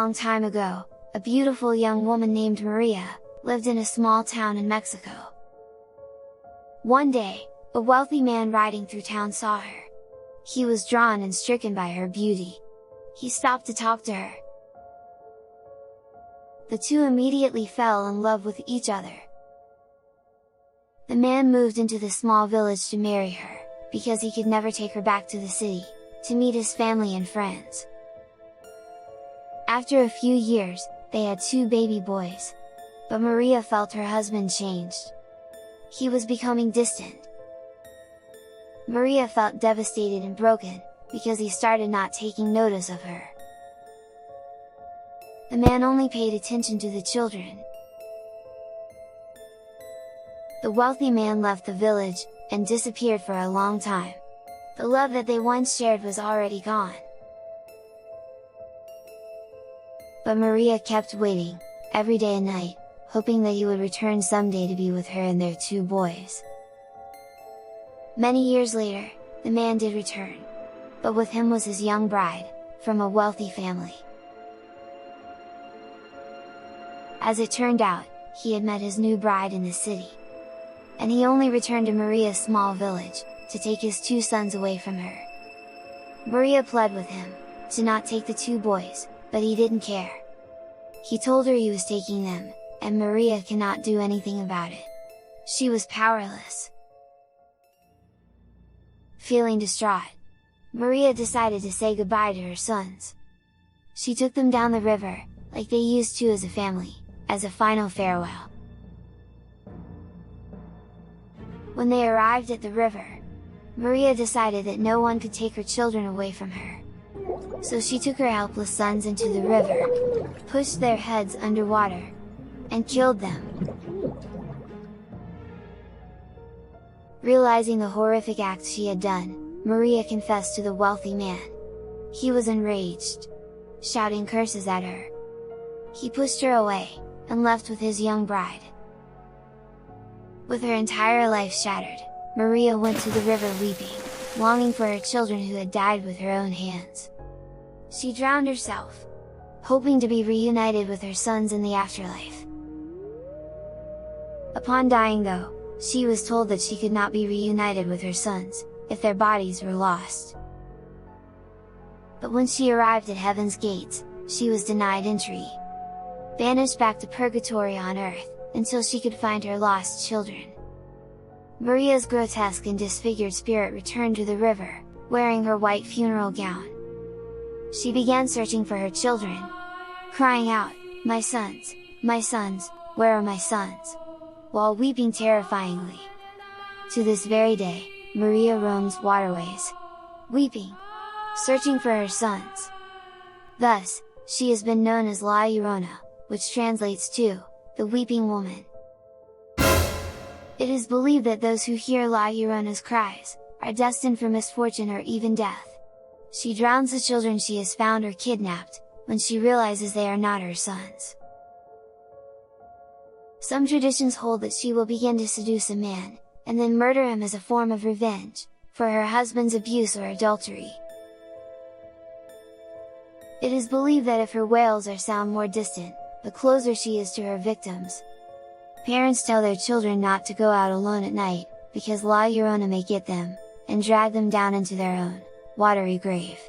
long time ago, a beautiful young woman named Maria lived in a small town in Mexico. One day, a wealthy man riding through town saw her. He was drawn and stricken by her beauty. He stopped to talk to her. The two immediately fell in love with each other. The man moved into the small village to marry her, because he could never take her back to the city, to meet his family and friends. After a few years, they had 2 baby boys. But Maria felt her husband changed. He was becoming distant. Maria felt devastated and broken, because he started not taking notice of her. The man only paid attention to the children. The wealthy man left the village, and disappeared for a long time. The love that they once shared was already gone. But Maria kept waiting, every day and night, hoping that he would return someday to be with her and their 2 boys. Many years later, the man did return. But with him was his young bride, from a wealthy family. As it turned out, he had met his new bride in the city. And he only returned to Maria's small village, to take his 2 sons away from her. Maria pled with him, to not take the 2 boys, but he didn't care. He told her he was taking them, and Maria cannot do anything about it. She was powerless. Feeling distraught, Maria decided to say goodbye to her sons. She took them down the river, like they used to as a family, as a final farewell. When they arrived at the river, Maria decided that no one could take her children away from her. So she took her helpless sons into the river, pushed their heads underwater, and killed them. Realizing the horrific act she had done, Maria confessed to the wealthy man. He was enraged, shouting curses at her. He pushed her away, and left with his young bride. With her entire life shattered, Maria went to the river weeping, longing for her children who had died with her own hands. She drowned herself, hoping to be reunited with her sons in the afterlife. Upon dying though, she was told that she could not be reunited with her sons, if their bodies were lost. But when she arrived at heaven's gates, she was denied entry. Banished back to purgatory on earth, until she could find her lost children. Maria's grotesque and disfigured spirit returned to the river, wearing her white funeral gown. She began searching for her children, crying out, my sons, where are my sons?" while weeping terrifyingly. To this very day, Maria roams waterways, weeping, searching for her sons. Thus, she has been known as La Llorona, which translates to, the weeping woman. It is believed that those who hear La Llorona's cries, are destined for misfortune or even death. She drowns the children she has found or kidnapped, when she realizes they are not her sons. Some traditions hold that she will begin to seduce a man, and then murder him as a form of revenge, for her husband's abuse or adultery. It is believed that if her wails sound more distant, the closer she is to her victims. Parents tell their children not to go out alone at night, because La Llorona may get them, and drag them down into their own watery grave.